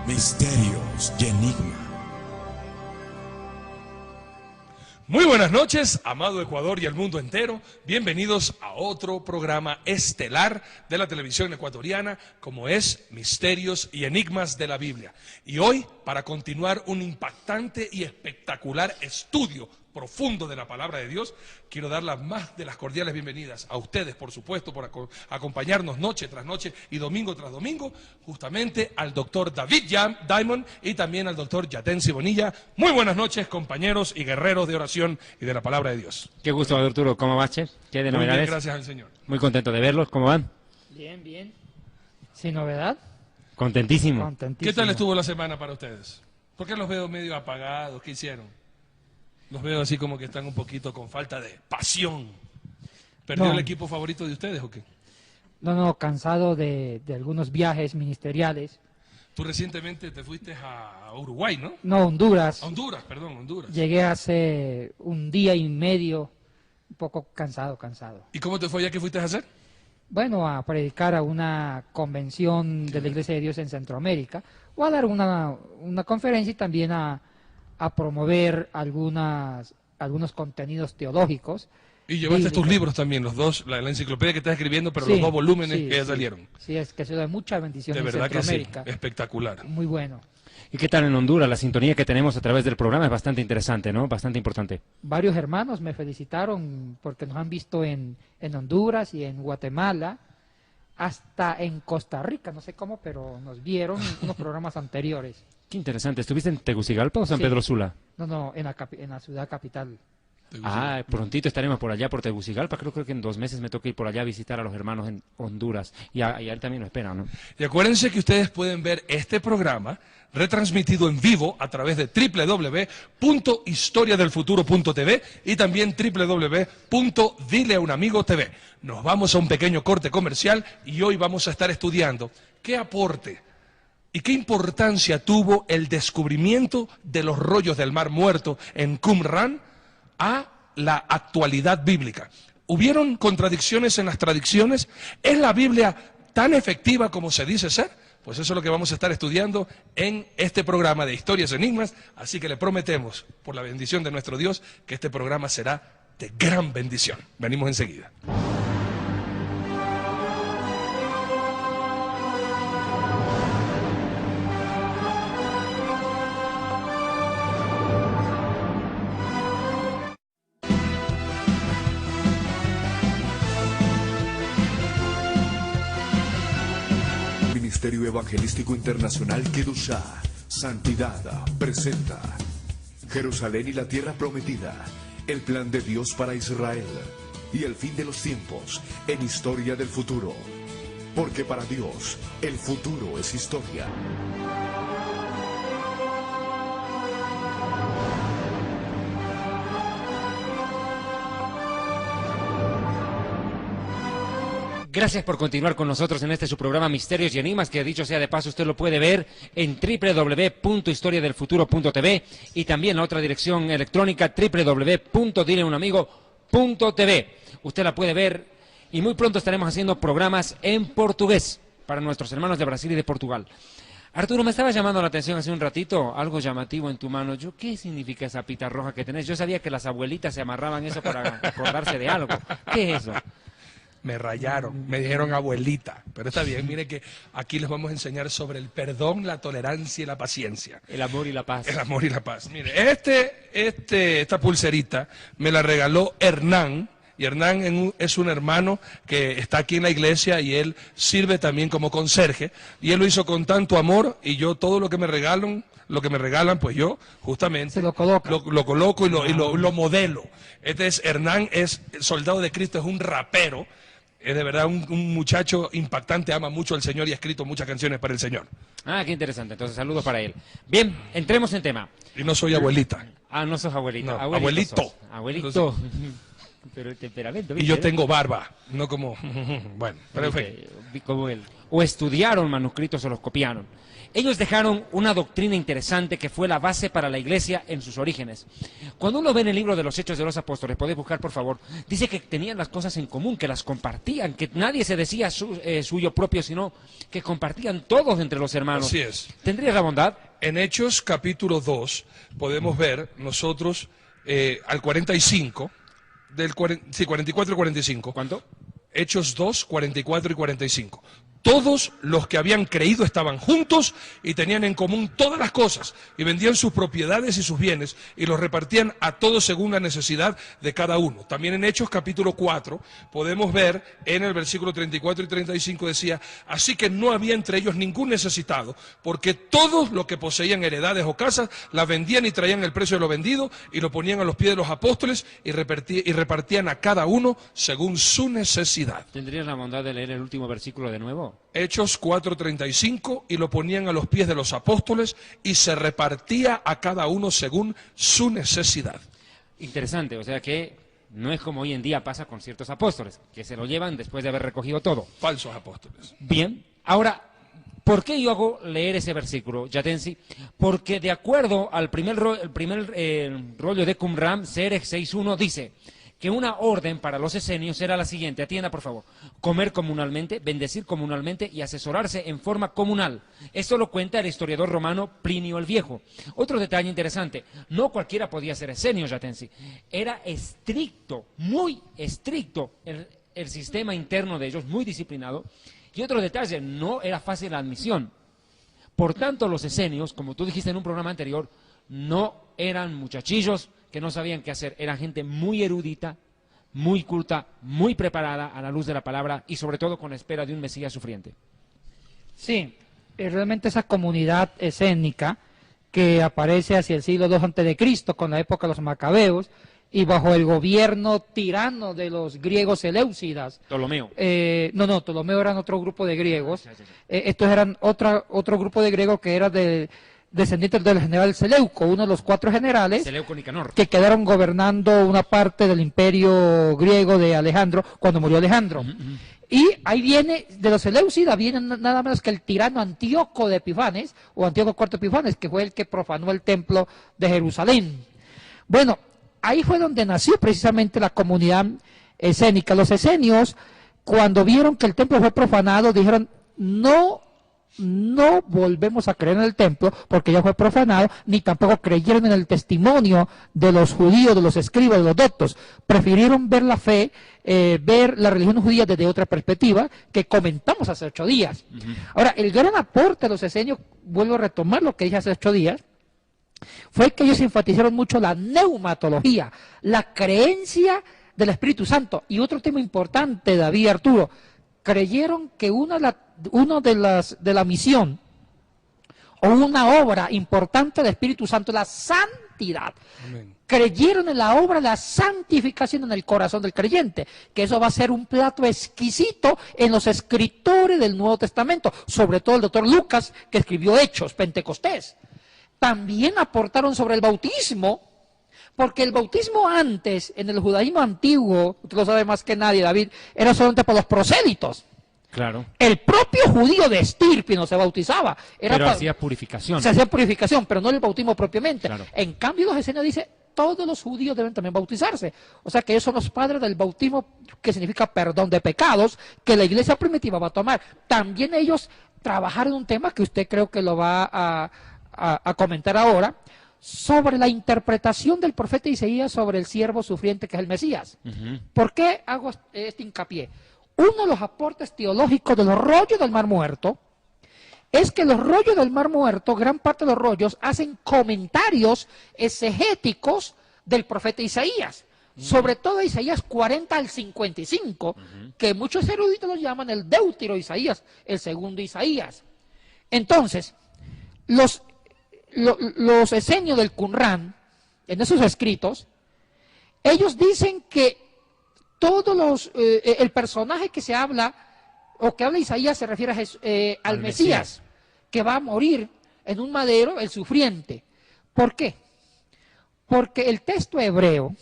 Misterios y enigmas. Muy buenas noches, amado Ecuador y el mundo entero. Bienvenidos a otro programa estelar de la televisión ecuatoriana, como es Misterios y Enigmas de la Biblia. Y hoy, para continuar un impactante y espectacular estudio profundo de la palabra de Dios, quiero dar las más de las cordiales bienvenidas a ustedes, por supuesto, por acompañarnos noche tras noche y domingo tras domingo, justamente al doctor David Diamond y también al doctor Yatensi Bonilla. Muy buenas noches, compañeros y guerreros de oración y de la palabra de Dios. Qué gusto, Arturo. ¿Cómo vas, Che? ¿Qué de novedades? Muy bien, gracias al Señor. Muy contento de verlos. ¿Cómo van? Bien, bien. ¿Sin novedad? Contentísimo. Contentísimo. ¿Qué tal estuvo la semana para ustedes? ¿Por qué los veo medio apagados? ¿Qué hicieron? Los veo así como que están un poquito con falta de pasión. ¿Perdió el equipo favorito de ustedes o qué? No, cansado de algunos viajes ministeriales. Tú recientemente te fuiste a Uruguay, ¿no? No, Honduras. A Honduras, perdón, Honduras. Llegué hace un día y medio, un poco cansado. ¿Y cómo te fue allá? ¿Qué fuiste a hacer? Bueno, a predicar a una convención de la Iglesia de Dios en Centroamérica, o a dar una conferencia y también a promover algunos contenidos teológicos. Y llevaste bíblicos. tus libros también, los dos, la enciclopedia que estás escribiendo, pero Sí, los dos volúmenes sí, que ya sí. salieron. Sí, es que se da mucha bendición De en verdad que sí, Centroamérica. espectacular. Muy bueno. ¿Y qué tal en Honduras? La sintonía que tenemos a través del programa es bastante interesante, ¿no? Bastante importante. Varios hermanos me felicitaron porque nos han visto en Honduras y en Guatemala, hasta en Costa Rica, no sé cómo, pero nos vieron en unos programas anteriores. Qué interesante. ¿Estuviste en Tegucigalpa o San Sí. Pedro Sula? No, en la ciudad capital. Ah, prontito estaremos por allá, por Tegucigalpa. Creo que en 2 meses me toca ir por allá a visitar a los hermanos en Honduras. Y a él también lo esperan, ¿no? Y acuérdense que ustedes pueden ver este programa retransmitido en vivo a través de www.historiadelfuturo.tv y también www.dileaunamigo.tv. Nos vamos a un pequeño corte comercial y hoy vamos a estar estudiando qué aporte y qué importancia tuvo el descubrimiento de los rollos del Mar Muerto en Qumran a la actualidad bíblica. ¿Hubieron contradicciones en las tradiciones? ¿Es la Biblia tan efectiva como se dice ser? Pues eso es lo que vamos a estar estudiando en este programa de Historias y Enigmas, así que le prometemos, por la bendición de nuestro Dios, que este programa será de gran bendición. Venimos enseguida. Ministerio Evangelístico Internacional Kedushá, Santidad, presenta Jerusalén y la Tierra Prometida, el plan de Dios para Israel y el fin de los tiempos en Historia del Futuro. Porque para Dios, el futuro es historia. Gracias por continuar con nosotros en este su programa Misterios y Enigmas, que dicho sea de paso usted lo puede ver en www.historiadelfuturo.tv y también la otra dirección electrónica www.dileunamigo.tv. Usted la puede ver y muy pronto estaremos haciendo programas en portugués para nuestros hermanos de Brasil y de Portugal. Arturo, me estaba llamando la atención hace un ratito, algo llamativo en tu mano. ¿Qué significa esa pita roja que tenés? Yo sabía que las abuelitas se amarraban eso para acordarse de algo. ¿Qué es eso? Me rayaron, me dijeron abuelita, pero está bien, mire que aquí les vamos a enseñar sobre el perdón, la tolerancia y la paciencia. El amor y la paz. El amor y la paz. Mire, esta pulserita me la regaló Hernán, y Hernán es un hermano que está aquí en la iglesia y él sirve también como conserje, y él lo hizo con tanto amor, y yo todo lo que me regalan, pues yo justamente Se lo coloca. lo coloco y lo modelo. Hernán, es soldado de Cristo, es un rapero. Es de verdad un muchacho impactante, ama mucho al Señor y ha escrito muchas canciones para el Señor. Ah, qué interesante. Entonces, saludos para él. Bien, entremos en tema. Y no soy abuelita. Ah, no sos abuelito. No, abuelito. Sos. Abuelito. Pero el temperamento. Y yo tengo barba, no como... Bueno, pero en fin. Como él. O estudiaron manuscritos o los copiaron. Ellos dejaron una doctrina interesante que fue la base para la iglesia en sus orígenes. Cuando uno ve en el libro de los Hechos de los Apóstoles, podéis buscar por favor, dice que tenían las cosas en común, que las compartían, que nadie se decía suyo propio, sino que compartían todos entre los hermanos. Así es. ¿Tendrías la bondad? En Hechos capítulo 2 podemos ver nosotros al 45, 44 y 45. ¿Cuánto? Hechos 2, 44 y 45. Todos los que habían creído estaban juntos y tenían en común todas las cosas, y vendían sus propiedades y sus bienes y los repartían a todos según la necesidad de cada uno. También en Hechos capítulo 4 podemos ver en el versículo 34 y 35 decía, así que no había entre ellos ningún necesitado, porque todos los que poseían heredades o casas las vendían y traían el precio de lo vendido y lo ponían a los pies de los apóstoles y repartían a cada uno según su necesidad. ¿Tendrías la bondad de leer el último versículo de nuevo? Hechos 4:35, y lo ponían a los pies de los apóstoles y se repartía a cada uno según su necesidad. Interesante, o sea que no es como hoy en día pasa con ciertos apóstoles, que se lo llevan después de haber recogido todo. Falsos apóstoles. Bien, ahora, ¿por qué yo hago leer ese versículo, Yatensi? Porque de acuerdo al primer rollo de Qumran, Serech 6.1, dice que una orden para los esenios era la siguiente, atienda por favor, comer comunalmente, bendecir comunalmente y asesorarse en forma comunal. Esto lo cuenta el historiador romano Plinio el Viejo. Otro detalle interesante, no cualquiera podía ser esenio, Yatensi. Era estricto, muy estricto el sistema interno de ellos, muy disciplinado. Y otro detalle, no era fácil la admisión. Por tanto, los esenios, como tú dijiste en un programa anterior, no eran muchachillos que no sabían qué hacer, eran gente muy erudita, muy culta, muy preparada a la luz de la palabra y sobre todo con la espera de un Mesías sufriente. Sí, realmente esa comunidad escénica que aparece hacia el siglo II a.C., con la época de los macabeos, y bajo el gobierno tirano de los griegos seleucidas. Ptolomeo. Ptolomeo eran otro grupo de griegos. Estos eran otro grupo de griegos que era descendientes del general Seleuco, uno de los 4 generales Seleuco Nicanor, que quedaron gobernando una parte del imperio griego de Alejandro cuando murió Alejandro. Y ahí viene, de los Seleucidas, viene nada menos que el tirano Antíoco de Epifanes, o Antíoco IV Epifanes, que fue el que profanó el templo de Jerusalén. Bueno, ahí fue donde nació precisamente la comunidad escénica. Los esenios, cuando vieron que el templo fue profanado, dijeron, no volvemos a creer en el templo porque ya fue profanado, ni tampoco creyeron en el testimonio de los judíos, de los escribas, de los doctos. Prefirieron ver la fe, ver la religión judía desde otra perspectiva que comentamos hace 8 días. Ahora, el gran aporte de los esenios, vuelvo a retomar lo que dije hace 8 días, fue que ellos enfatizaron mucho la neumatología, la creencia del Espíritu Santo. Y otro tema importante, David y Arturo, creyeron que una de la misión o una obra importante del Espíritu Santo es la santidad. Amén. Creyeron en la obra de la santificación en el corazón del creyente, que eso va a ser un plato exquisito en los escritores del Nuevo Testamento, sobre todo el doctor Lucas, que escribió Hechos, Pentecostés. También aportaron sobre el bautismo, porque el bautismo antes, en el judaísmo antiguo, usted lo sabe más que nadie, David, era solamente para los prosélitos. claro, El propio judío de estirpe no se bautizaba. pero hacía purificación. Se hacía purificación, pero no el bautismo propiamente. Claro. En cambio, los esenios dice, todos los judíos deben también bautizarse. O sea que ellos son los padres del bautismo, que significa perdón de pecados, que la iglesia primitiva va a tomar. También ellos trabajaron un tema que usted creo que lo va a comentar ahora, sobre la interpretación del profeta Isaías sobre el siervo sufriente que es el Mesías. ¿Por qué hago este hincapié? Uno de los aportes teológicos de los rollos del Mar Muerto es que los rollos del Mar Muerto, gran parte de los rollos, hacen comentarios exegéticos del profeta Isaías, sobre todo Isaías 40 al 55, que muchos eruditos los llaman el Deutero Isaías, el segundo Isaías. Entonces, los esenios del Qumran, en esos escritos, ellos dicen que todos el personaje que se habla, o que habla Isaías, se refiere al Mesías, que va a morir en un madero, el sufriente. ¿Por qué? Porque el texto hebreo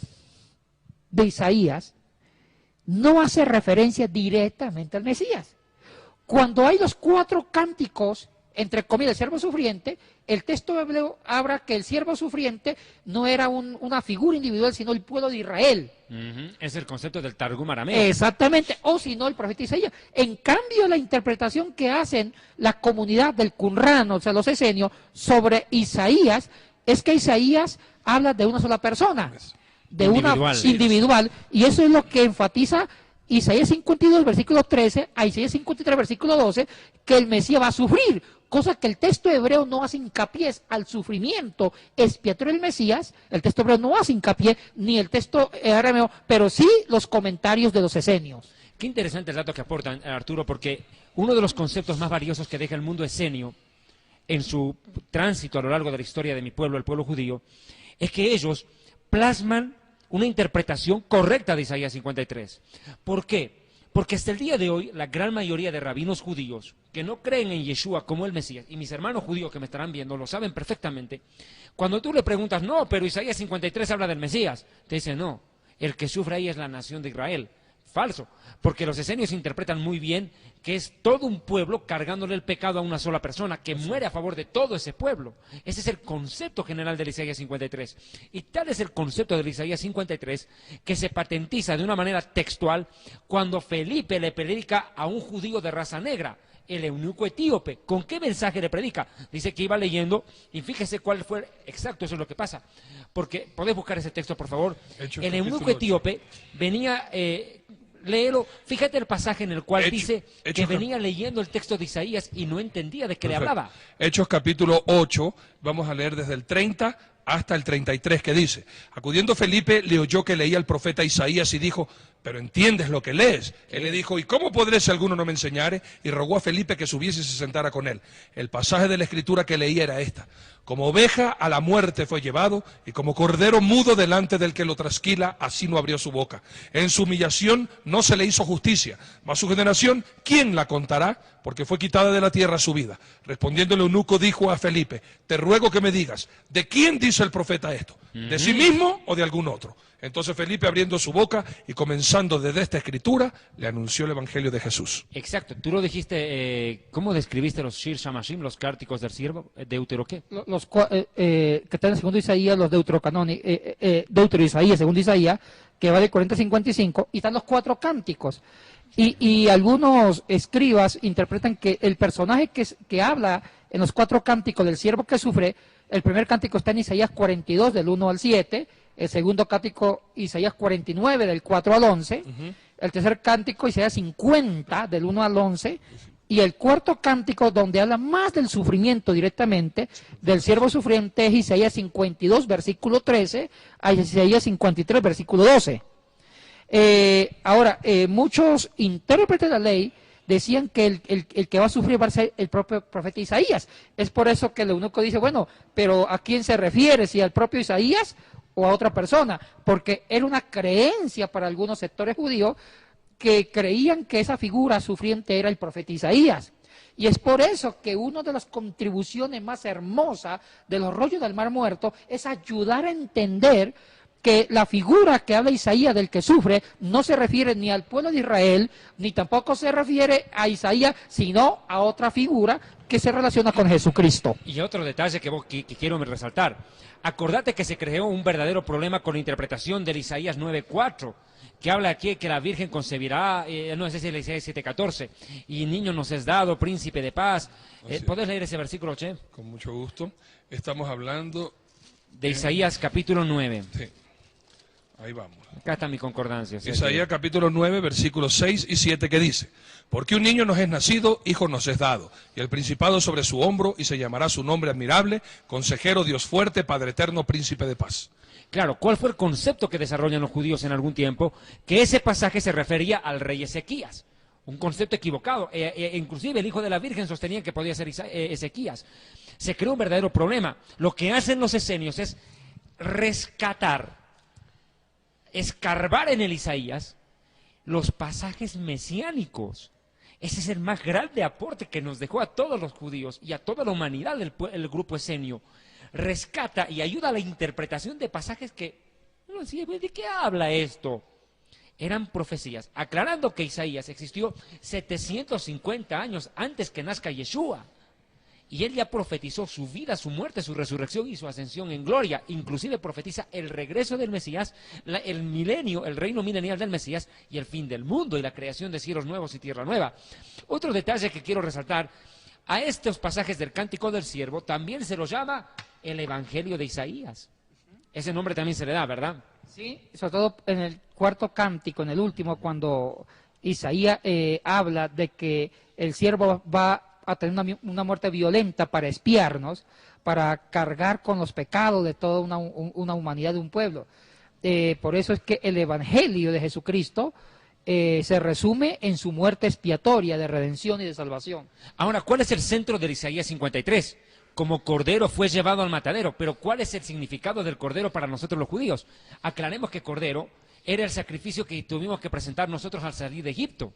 de Isaías no hace referencia directamente al Mesías. Cuando hay los 4 cánticos entre comillas, el siervo sufriente, el texto hebreo habla que el siervo sufriente no era una figura individual, sino el pueblo de Israel. Es el concepto del Targum arameo. Exactamente, o si no, el profeta Isaías. En cambio, la interpretación que hacen la comunidad del Qumran, o sea, los esenios, sobre Isaías, es que Isaías habla de una sola persona, de Individual. una individual, y eso es lo que enfatiza Isaías 52, versículo 13, a Isaías 53, versículo 12, que el Mesías va a sufrir, cosa que el texto hebreo no hace hincapié al sufrimiento expiatorio del Mesías. El texto hebreo no hace hincapié, ni el texto arameo, pero sí los comentarios de los esenios. Qué interesante el dato que aportan, Arturo, porque uno de los conceptos más valiosos que deja el mundo esenio en su tránsito a lo largo de la historia de mi pueblo, el pueblo judío, es que ellos plasman una interpretación correcta de Isaías 53. ¿Por qué? Porque hasta el día de hoy, la gran mayoría de rabinos judíos que no creen en Yeshua como el Mesías, y mis hermanos judíos que me estarán viendo lo saben perfectamente, cuando tú le preguntas, no, pero Isaías 53 habla del Mesías, te dicen, no, el que sufre ahí es la nación de Israel. Falso, porque los esenios interpretan muy bien que es todo un pueblo cargándole el pecado a una sola persona, que muere a favor de todo ese pueblo. Ese es el concepto general del Isaías 53. Y tal es el concepto del Isaías 53 que se patentiza de una manera textual cuando Felipe le predica a un judío de raza negra, el eunuco etíope. ¿Con qué mensaje le predica? Dice que iba leyendo, y fíjese cuál fue exacto, eso es lo que pasa. Porque, ¿podés buscar ese texto, por favor? Hechos, El eunuco capítulo etíope venía... léelo, fíjate el pasaje en el cual dice que venía leyendo el texto de Isaías y no entendía de qué le hablaba. Hechos capítulo 8, vamos a leer desde el 30 hasta el 33, que dice, acudiendo Felipe, le oyó que leía el profeta Isaías y dijo, pero ¿entiendes lo que lees? Él le dijo, ¿y cómo podré si alguno no me enseñare? Y rogó a Felipe que subiese y se sentara con él. El pasaje de la escritura que leía era esta, como oveja a la muerte fue llevado, y como cordero mudo delante del que lo trasquila, así no abrió su boca. En su humillación no se le hizo justicia, mas su generación, ¿quién la contará? Porque fue quitada de la tierra su vida. Respondiendo el eunuco dijo a Felipe, te ruego que me digas, ¿de quién dice el profeta esto? ¿De sí mismo o de algún otro? Entonces Felipe, abriendo su boca y comenzando desde esta escritura, le anunció el evangelio de Jesús. Exacto, tú lo dijiste, ¿cómo describiste los Shir Shamashim, los cánticos del siervo? ¿Deutero qué? Que están en segundo Isaías, los deuterocanónicos, Deutero Isaías, segundo Isaías, que va de 40 a 55, y están los 4 cánticos. Y algunos escribas interpretan que el personaje que habla en los 4 cánticos del siervo que sufre, el primer cántico está en Isaías 42, del 1 al 7, el segundo cántico Isaías 49, del 4 al 11, el tercer cántico Isaías 50, del 1 al 11, y el cuarto cántico, donde habla más del sufrimiento directamente, del siervo sufriente, es Isaías 52, versículo 13, a Isaías 53, versículo 12. Ahora, muchos intérpretes de la ley decían que el que va a sufrir va a ser el propio profeta Isaías. Es por eso que el eunuco dice, bueno, pero ¿a quién se refiere? ¿Si al propio Isaías o a otra persona? Porque era una creencia para algunos sectores judíos que creían que esa figura sufriente era el profeta Isaías. Y es por eso que una de las contribuciones más hermosas de los rollos del Mar Muerto es ayudar a entender que la figura que habla Isaías del que sufre no se refiere ni al pueblo de Israel, ni tampoco se refiere a Isaías, sino a otra figura que se relaciona con Jesucristo. Y otro detalle que quiero resaltar, acordate que se creó un verdadero problema con la interpretación del Isaías 9.4, que habla aquí que la Virgen concebirá, no es ese el Isaías 7.14, y niño nos es dado, príncipe de paz. ¿Podés leer ese versículo, Che? Con mucho gusto. Estamos hablando de Isaías capítulo 9. Sí. Ahí vamos. Acá está mi concordancia. Isaías capítulo 9, versículos 6 y 7, que dice, porque un niño nos es nacido, hijo nos es dado, y el principado sobre su hombro, y se llamará su nombre admirable, consejero, Dios fuerte, Padre eterno, príncipe de paz. Claro, ¿cuál fue el concepto que desarrollan los judíos en algún tiempo? Que ese pasaje se refería al rey Ezequías. Un concepto equivocado. Inclusive el hijo de la Virgen sostenía que podía ser Ezequías. Se creó un verdadero problema. Lo que hacen los esenios es rescatar, escarbar en el Isaías los pasajes mesiánicos. Ese es el más grande aporte que nos dejó a todos los judíos y a toda la humanidad el grupo esenio. Rescata y ayuda a la interpretación de pasajes que uno decía, ¿de qué habla esto? Eran profecías, aclarando que Isaías existió 750 años antes que nazca Yeshua. Y él ya profetizó su vida, su muerte, su resurrección y su ascensión en gloria. Inclusive profetiza el regreso del Mesías, el milenio, el reino milenial del Mesías y el fin del mundo y la creación de cielos nuevos y tierra nueva. Otro detalle que quiero resaltar, a estos pasajes del Cántico del Siervo también se los llama el Evangelio de Isaías. Ese nombre también se le da, ¿verdad? Sí, sobre todo en el cuarto cántico, en el último, cuando Isaías habla de que el siervo va a tener una muerte violenta para espiarnos, para cargar con los pecados de toda una humanidad, de un pueblo. Por eso es que el Evangelio de Jesucristo se resume en su muerte expiatoria de redención y de salvación. Ahora, ¿cuál es el centro de Isaías 53? Como cordero fue llevado al matadero, pero ¿cuál es el significado del cordero para nosotros los judíos? Aclaremos que cordero era el sacrificio que tuvimos que presentar nosotros al salir de Egipto.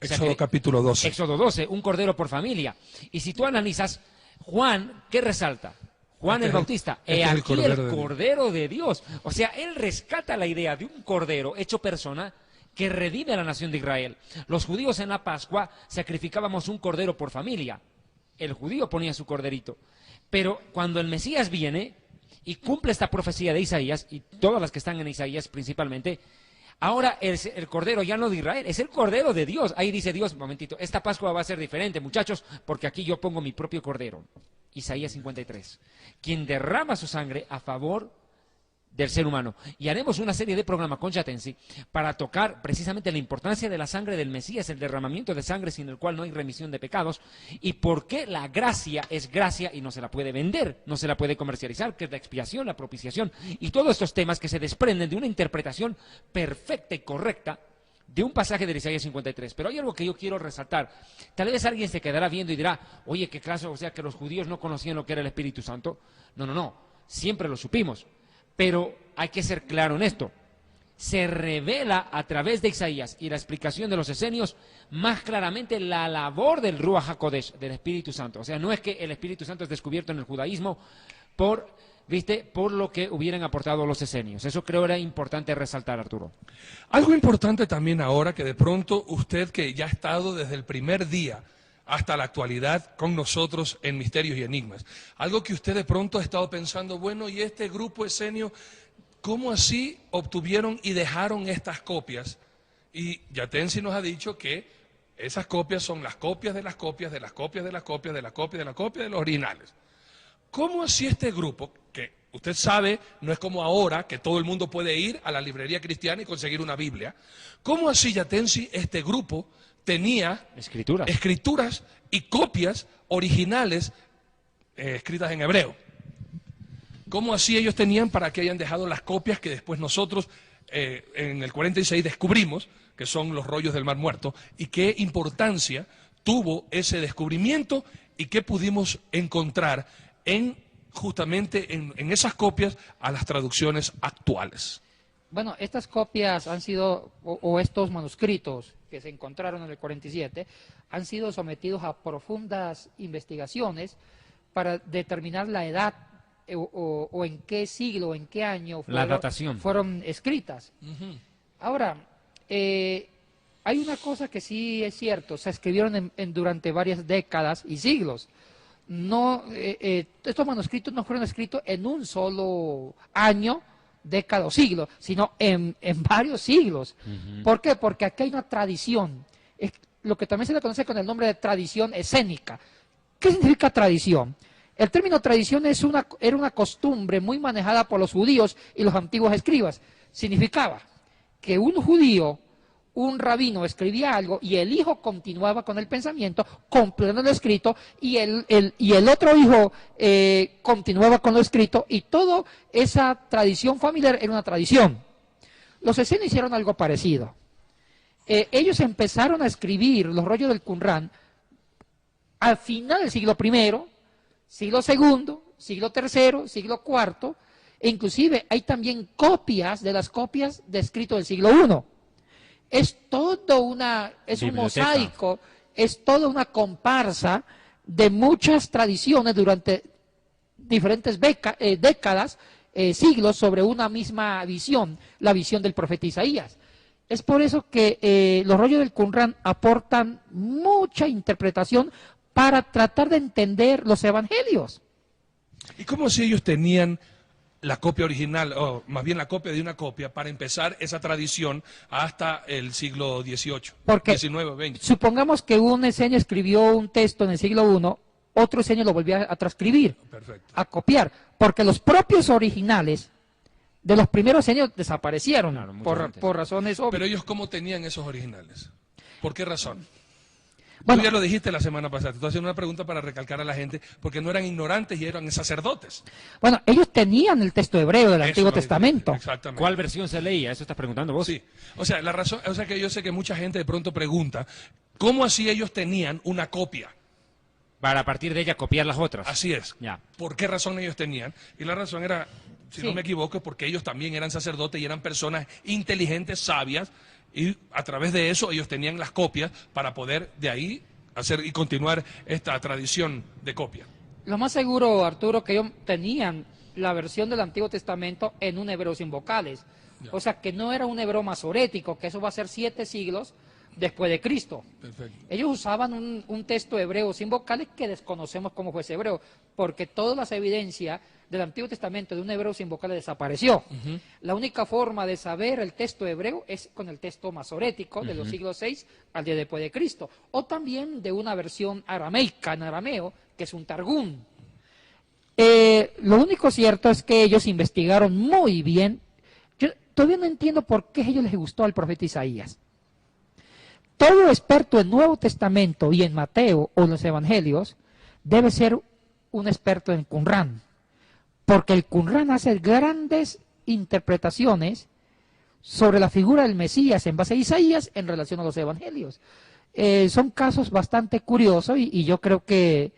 Éxodo capítulo 12. Éxodo 12, un cordero por familia. Y si tú analizas, Juan, ¿qué resalta? Juan el Bautista, aquí el Cordero de Dios. O sea, él rescata la idea de un cordero hecho persona que redime a la nación de Israel. Los judíos en la Pascua sacrificábamos un cordero por familia. El judío ponía su corderito. Pero cuando el Mesías viene y cumple esta profecía de Isaías, y todas las que están en Isaías principalmente, ahora es el cordero ya no de Israel, es el cordero de Dios. Ahí dice Dios, momentito, esta Pascua va a ser diferente, muchachos, porque aquí yo pongo mi propio cordero. Isaías 53. Quien derrama su sangre a favor del ser humano. Y haremos una serie de programas con Yatensi para tocar precisamente la importancia de la sangre del Mesías, el derramamiento de sangre sin el cual no hay remisión de pecados, y por qué la gracia es gracia y no se la puede vender, no se la puede comercializar, que es la expiación, la propiciación, y todos estos temas que se desprenden de una interpretación perfecta y correcta de un pasaje de Isaías 53. Pero hay algo que yo quiero resaltar. Tal vez alguien se quedará viendo y dirá, oye, qué clase, o sea, que los judíos no conocían lo que era el Espíritu Santo. No, siempre lo supimos. Pero hay que ser claro en esto. Se revela a través de Isaías y la explicación de los esenios más claramente la labor del Ruach HaKodesh, del Espíritu Santo. O sea, no es que el Espíritu Santo es descubierto en el judaísmo por lo que hubieran aportado los esenios. Eso creo era importante resaltar, Arturo. Algo importante también ahora, que de pronto usted, que ya ha estado desde el primer día hasta la actualidad con nosotros en Misterios y Enigmas, algo que usted de pronto ha estado pensando, bueno, y este grupo esenio, ¿cómo así obtuvieron y dejaron estas copias? Y Yatensi nos ha dicho que esas copias son las copias de las copias, de las copias de las copias, de la copia de la copia de los originales. ¿Cómo así este grupo, que usted sabe, no es como ahora, que todo el mundo puede ir a la librería cristiana y conseguir una Biblia? ¿Cómo así, Yatensi, este grupo tenía escrituras y copias originales escritas en hebreo? ¿Cómo así ellos tenían para que hayan dejado las copias que después nosotros en el 46 descubrimos, que son los rollos del Mar Muerto? ¿Y qué importancia tuvo ese descubrimiento y qué pudimos encontrar justamente en esas copias a las traducciones actuales? Bueno, estas copias han sido, o estos manuscritos que se encontraron en el 47, han sido sometidos a profundas investigaciones para determinar la edad o en qué siglo, en qué año fueron escritas. Ahora, hay una cosa que sí es cierto, se escribieron durante varias décadas y siglos. No, estos manuscritos no fueron escritos en un solo año, década o siglo, sino en varios siglos. ¿Por qué? Porque aquí hay una tradición, es lo que también se le conoce con el nombre de tradición escénica. ¿Qué significa tradición? El término tradición era una costumbre muy manejada por los judíos y los antiguos escribas. Significaba que un judío, un rabino, escribía algo y el hijo continuaba con el pensamiento, completando lo escrito, y el otro hijo continuaba con lo escrito, y toda esa tradición familiar era una tradición. Los esenios hicieron algo parecido. Ellos empezaron a escribir los rollos del Qumrán al final del siglo I, siglo II, siglo III, siglo IV, e inclusive hay también copias de las copias de escrito del siglo I. Es un mosaico, es toda una comparsa de muchas tradiciones durante diferentes décadas, siglos, sobre una misma visión, la visión del profeta Isaías. Es por eso que los rollos del Qumrán aportan mucha interpretación para tratar de entender los evangelios. ¿Y cómo si ellos tenían la copia original, o más bien la copia de una copia, para empezar esa tradición hasta el siglo XVIII, Porque XIX o XX? supongamos que un esenio escribió un texto en el siglo I, otro esenio lo volvió a transcribir, Perfecto. a copiar, porque los propios originales de los primeros esenios desaparecieron, Claro, mucho antes. por razones obvias. Pero ellos, ¿cómo tenían esos originales? ¿Por qué razón? Bueno, Tú ya lo dijiste la semana pasada. Te estoy haciendo una pregunta para recalcar a la gente, porque no eran ignorantes y eran sacerdotes. bueno, ellos tenían el texto hebreo del Eso Antiguo es lo que- Testamento. Exactamente. ¿Cuál versión se leía? ¿Eso estás preguntando vos? Sí. O sea, la razón, o sea que yo sé que mucha gente de pronto pregunta, ¿cómo así ellos tenían una copia? Para a partir de ella copiar las otras. Así es. Ya. ¿Por qué razón ellos tenían? Y la razón era, si Sí. no me equivoco, es porque ellos también eran sacerdotes y eran personas inteligentes, sabias, y a través de eso ellos tenían las copias para poder de ahí hacer y continuar esta tradición de copia. Lo más seguro, Arturo, que ellos tenían la versión del Antiguo Testamento en un hebreo sin vocales. Ya. O sea, que no era un hebreo masorético, que eso va a ser 7 siglos después de Cristo. Perfecto. Ellos usaban un texto hebreo sin vocales que desconocemos cómo fue ese hebreo, porque todas las evidencias del Antiguo Testamento de un hebreo sin vocales desapareció. La única forma de saber el texto hebreo es con el texto masorético de los siglos 6 al día después de Cristo, o también de una versión arameica en arameo, que es un targum. Lo único cierto es que ellos investigaron muy bien. Yo todavía no entiendo por qué a ellos les gustó al profeta Isaías. Todo experto en Nuevo Testamento y en Mateo o en los Evangelios debe ser un experto en Qumran, porque el Qumran hace grandes interpretaciones sobre la figura del Mesías en base a Isaías en relación a los Evangelios. Son casos bastante curiosos y yo creo que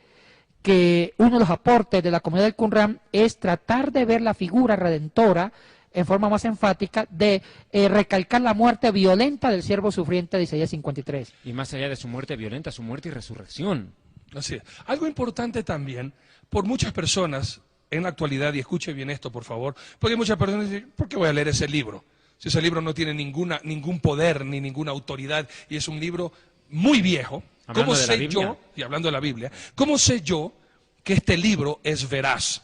uno de los aportes de la comunidad del Qumran es tratar de ver la figura redentora en forma más enfática de recalcar la muerte violenta del siervo sufriente de Isaías 53. Y más allá de su muerte violenta, su muerte y resurrección. Así es. Algo importante también, por muchas personas en la actualidad, y escuche bien esto, por favor, porque muchas personas dicen, ¿por qué voy a leer ese libro? Si ese libro no tiene ningún poder ni ninguna autoridad y es un libro muy viejo, Hablando ¿cómo de la sé Biblia. yo, y hablando de la Biblia, cómo sé yo que este libro es veraz?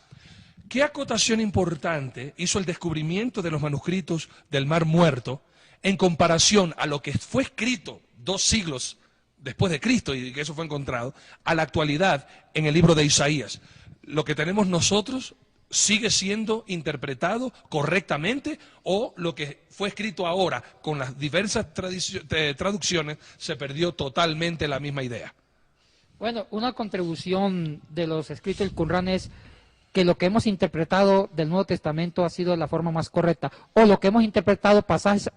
¿Qué acotación importante hizo el descubrimiento de los manuscritos del Mar Muerto en comparación a lo que fue escrito 2 siglos después de Cristo y que eso fue encontrado, a la actualidad en el libro de Isaías? ¿Lo que tenemos nosotros sigue siendo interpretado correctamente o lo que fue escrito ahora con las diversas traducciones se perdió totalmente la misma idea? Bueno, una contribución de los escritos del Qumran es que lo que hemos interpretado del Nuevo Testamento ha sido la forma más correcta, o lo que hemos interpretado pasajes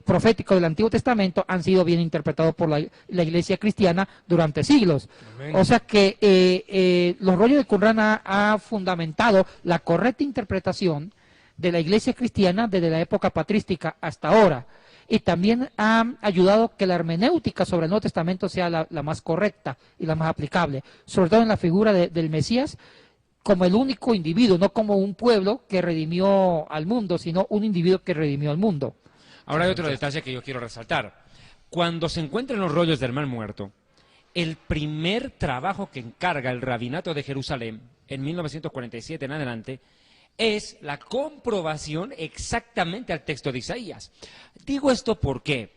proféticos del Antiguo Testamento han sido bien interpretados por la Iglesia cristiana durante siglos. Amén. O sea que los rollos del Qumran ha fundamentado la correcta interpretación de la Iglesia cristiana desde la época patrística hasta ahora. Y también ha ayudado que la hermenéutica sobre el Nuevo Testamento sea la más correcta y la más aplicable, sobre todo en la figura del Mesías como el único individuo, no como un pueblo que redimió al mundo, sino un individuo que redimió al mundo. Ahora hay otro detalle que yo quiero resaltar. Cuando se encuentran los rollos del Mar Muerto, el primer trabajo que encarga el Rabinato de Jerusalén, en 1947 en adelante, es la comprobación exactamente al texto de Isaías. Digo esto ¿por qué?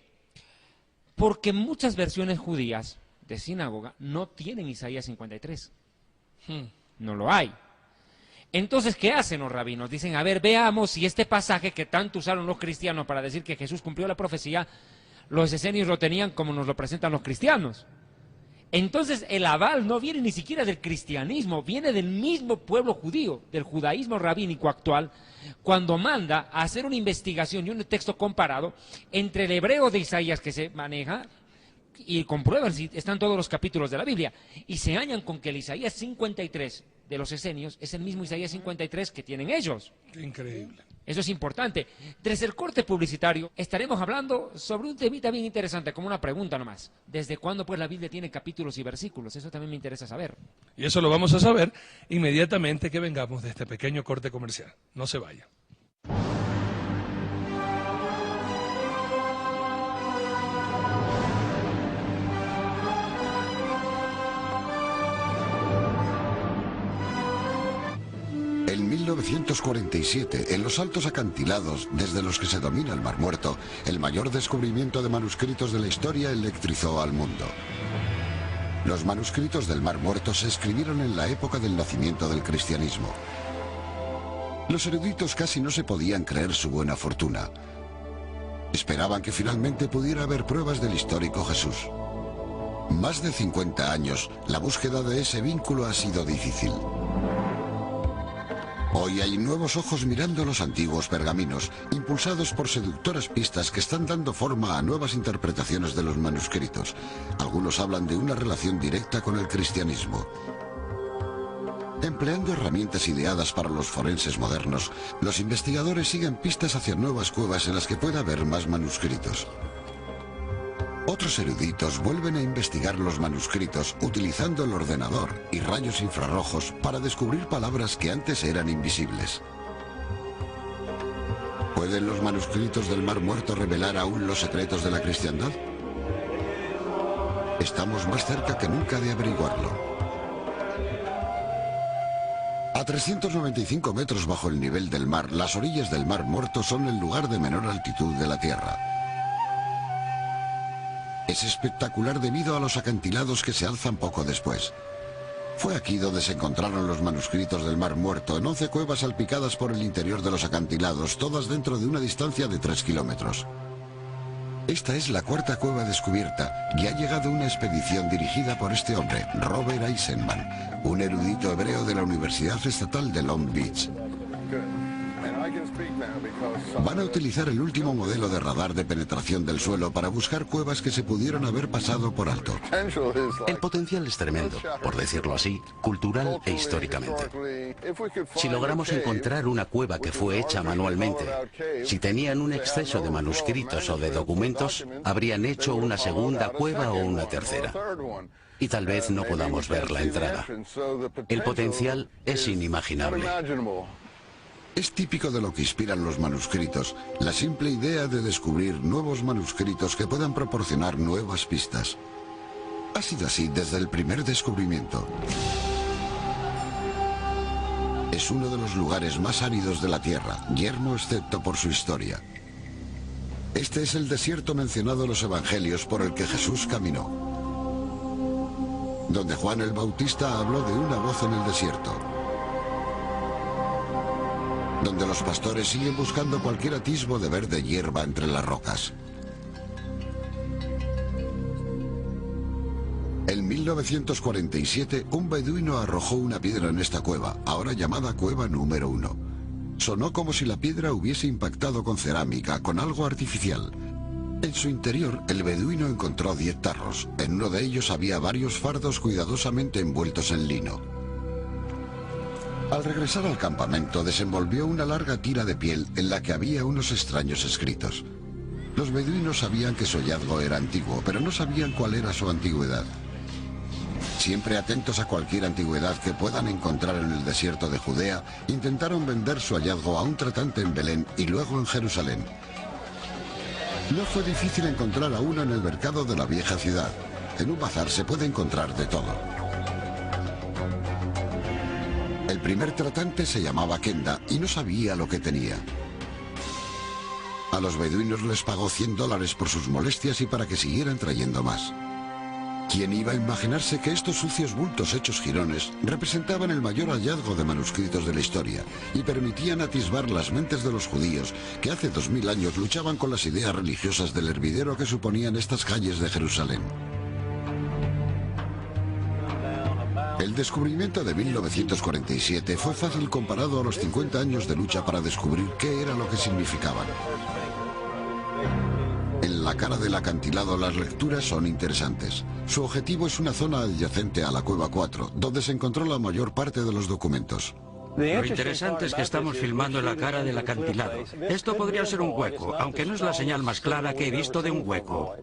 Porque muchas versiones judías de sinagoga no tienen Isaías 53. No lo hay. Entonces, ¿qué hacen los rabinos? Dicen, a ver, veamos si este pasaje que tanto usaron los cristianos para decir que Jesús cumplió la profecía, los esenios lo tenían como nos lo presentan los cristianos. Entonces, el aval no viene ni siquiera del cristianismo, viene del mismo pueblo judío, del judaísmo rabínico actual, cuando manda a hacer una investigación y un texto comparado entre el hebreo de Isaías que se maneja y comprueban si están todos los capítulos de la Biblia y se hallan con que el Isaías 53 de los esenios es el mismo Isaías 53 que tienen ellos. Qué increíble. Eso es importante. Desde el corte publicitario estaremos hablando sobre un temita bien interesante, como una pregunta nomás. ¿Desde cuándo pues la Biblia tiene capítulos y versículos? Eso también me interesa saber. Y eso lo vamos a saber inmediatamente que vengamos de este pequeño corte comercial. No se vaya. En 1947, en los altos acantilados desde los que se domina el Mar Muerto, el mayor descubrimiento de manuscritos de la historia electrizó al mundo. Los manuscritos del Mar Muerto se escribieron en la época del nacimiento del cristianismo. Los eruditos casi no se podían creer su buena fortuna. Esperaban que finalmente pudiera haber pruebas del histórico Jesús. Más de 50 años, la búsqueda de ese vínculo ha sido difícil. Hoy hay nuevos ojos mirando los antiguos pergaminos, impulsados por seductoras pistas que están dando forma a nuevas interpretaciones de los manuscritos. Algunos hablan de una relación directa con el cristianismo. Empleando herramientas ideadas para los forenses modernos, los investigadores siguen pistas hacia nuevas cuevas en las que pueda haber más manuscritos. Otros eruditos vuelven a investigar los manuscritos utilizando el ordenador y rayos infrarrojos para descubrir palabras que antes eran invisibles. ¿Pueden los manuscritos del Mar Muerto revelar aún los secretos de la cristiandad? Estamos más cerca que nunca de averiguarlo. A 395 metros bajo el nivel del mar, las orillas del Mar Muerto son el lugar de menor altitud de la Tierra. Es espectacular debido a los acantilados que se alzan poco después. Fue aquí donde se encontraron los manuscritos del Mar Muerto, en 11 cuevas salpicadas por el interior de los acantilados, todas dentro de una distancia de 3 kilómetros. Esta es la cuarta cueva descubierta y ha llegado una expedición dirigida por este hombre, Robert Eisenman, un erudito hebreo de la Universidad Estatal de Long Beach. Van a utilizar el último modelo de radar de penetración del suelo para buscar cuevas que se pudieron haber pasado por alto. El potencial es tremendo, por decirlo así, cultural e históricamente. Si logramos encontrar una cueva que fue hecha manualmente, si tenían un exceso de manuscritos o de documentos, habrían hecho una segunda cueva o una tercera. Y tal vez no podamos ver la entrada. El potencial es inimaginable. Es típico de lo que inspiran los manuscritos, la simple idea de descubrir nuevos manuscritos que puedan proporcionar nuevas pistas. Ha sido así desde el primer descubrimiento. Es uno de los lugares más áridos de la Tierra, yermo excepto por su historia. Este es el desierto mencionado en los Evangelios por el que Jesús caminó, donde Juan el Bautista habló de una voz en el desierto, donde los pastores siguen buscando cualquier atisbo de verde hierba entre las rocas. En 1947, un beduino arrojó una piedra en esta cueva, ahora llamada Cueva número 1. Sonó como si la piedra hubiese impactado con cerámica, con algo artificial. En su interior, el beduino encontró 10 tarros. En uno de ellos había varios fardos cuidadosamente envueltos en lino. Al regresar al campamento, desenvolvió una larga tira de piel en la que había unos extraños escritos. Los beduinos sabían que su hallazgo era antiguo, pero no sabían cuál era su antigüedad. Siempre atentos a cualquier antigüedad que puedan encontrar en el desierto de Judea, intentaron vender su hallazgo a un tratante en Belén y luego en Jerusalén. No fue difícil encontrar a uno en el mercado de la vieja ciudad. En un bazar se puede encontrar de todo. El primer tratante se llamaba Kenda y no sabía lo que tenía. A los beduinos les pagó $100 por sus molestias y para que siguieran trayendo más. ¿Quién iba a imaginarse que estos sucios bultos hechos jirones representaban el mayor hallazgo de manuscritos de la historia y permitían atisbar las mentes de los judíos que hace 2000 años luchaban con las ideas religiosas del hervidero que suponían estas calles de Jerusalén? El descubrimiento de 1947 fue fácil comparado a los 50 años de lucha para descubrir qué era lo que significaban. En la cara del acantilado las lecturas son interesantes. Su objetivo es una zona adyacente a la Cueva 4, donde se encontró la mayor parte de los documentos. Lo interesante es que estamos filmando en la cara del acantilado. Esto podría ser un hueco, aunque no es la señal más clara que he visto de un hueco.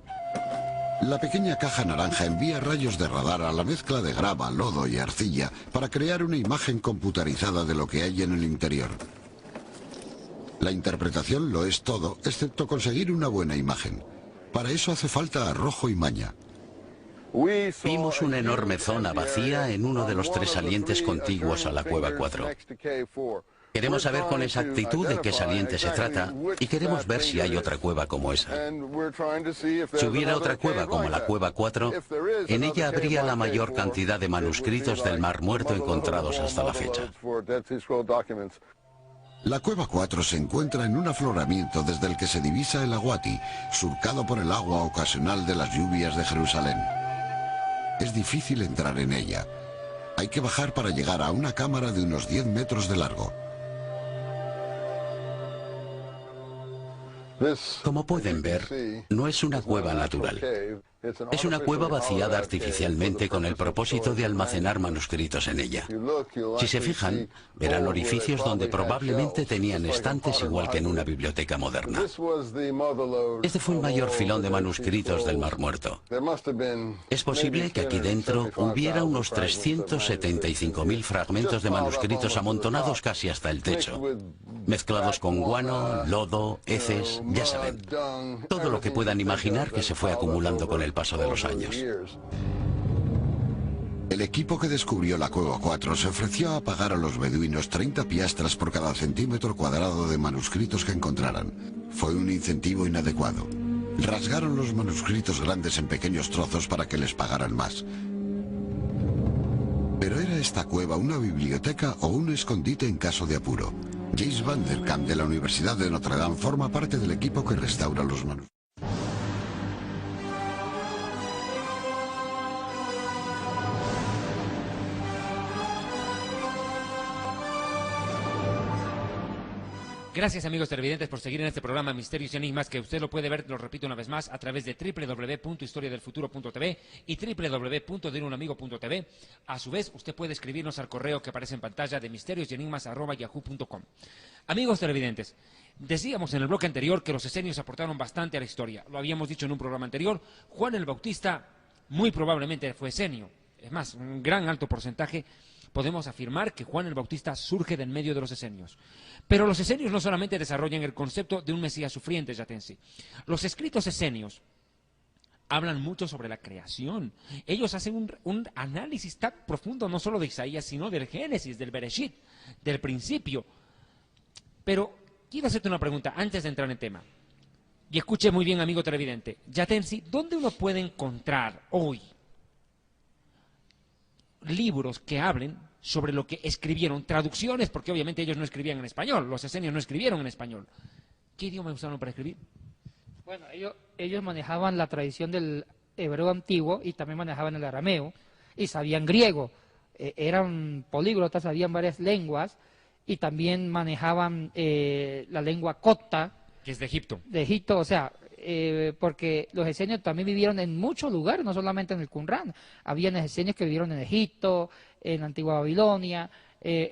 La pequeña caja naranja envía rayos de radar a la mezcla de grava, lodo y arcilla para crear una imagen computarizada de lo que hay en el interior. La interpretación lo es todo, excepto conseguir una buena imagen. Para eso hace falta arrojo y maña. Vimos una enorme zona vacía en uno de los 3 salientes contiguos a la Cueva 4. Queremos saber con exactitud de qué saliente se trata y queremos ver si hay otra cueva como esa. Si hubiera otra cueva como la Cueva 4, en ella habría la mayor cantidad de manuscritos del Mar Muerto encontrados hasta la fecha. La Cueva 4 se encuentra en un afloramiento desde el que se divisa el Aguati, surcado por el agua ocasional de las lluvias de Jerusalén. Es difícil entrar en ella. Hay que bajar para llegar a una cámara de unos 10 metros de largo. Como pueden ver, no es una cueva natural. Es una cueva vaciada artificialmente con el propósito de almacenar manuscritos en ella. Si se fijan, verán orificios donde probablemente tenían estantes igual que en una biblioteca moderna. Este fue el mayor filón de manuscritos del Mar Muerto. Es posible que aquí dentro hubiera unos 375.000 fragmentos de manuscritos amontonados casi hasta el techo, mezclados con guano, lodo, heces, ya saben, todo lo que puedan imaginar que se fue acumulando con el paso de los años. El equipo que descubrió la Cueva 4 se ofreció a pagar a los beduinos 30 piastras por cada centímetro cuadrado de manuscritos que encontraran. Fue un incentivo inadecuado. Rasgaron los manuscritos grandes en pequeños trozos para que les pagaran más. Pero ¿era esta cueva una biblioteca o un escondite en caso de apuro? James Van Der Kamp de la Universidad de Notre Dame forma parte del equipo que restaura los manuscritos. Gracias, amigos televidentes, por seguir en este programa Misterios y Enigmas, que usted lo puede ver, lo repito una vez más, a través de www.historiadelfuturo.tv y www.dileunamigo.tv. A su vez, usted puede escribirnos al correo que aparece en pantalla de misteriosenigmas@yahoo.com. Amigos televidentes, decíamos en el bloque anterior que los esenios aportaron bastante a la historia. Lo habíamos dicho en un programa anterior. Juan el Bautista muy probablemente fue esenio. Es más, un gran alto porcentaje. Podemos afirmar que Juan el Bautista surge del medio de los esenios. Pero los esenios no solamente desarrollan el concepto de un Mesías sufriente, Yatensi. Los escritos esenios hablan mucho sobre la creación. Ellos hacen un análisis tan profundo, no solo de Isaías, sino del Génesis, del Bereshit, del principio. Pero quiero hacerte una pregunta antes de entrar en tema. Y escuche muy bien, amigo televidente. Yatensi, ¿dónde uno puede encontrar hoy libros que hablen sobre lo que escribieron, traducciones, porque obviamente ellos no escribían en español, los esenios no escribieron en español? ¿Qué idioma usaron para escribir? Bueno, ellos manejaban la tradición del hebreo antiguo y también manejaban el arameo y sabían griego. Eran políglotas, sabían varias lenguas y también manejaban la lengua copta. Que es de Egipto. De Egipto, o sea, porque los esenios también vivieron en muchos lugares, no solamente en el Qumran. Había esenios que vivieron en Egipto, en la antigua Babilonia.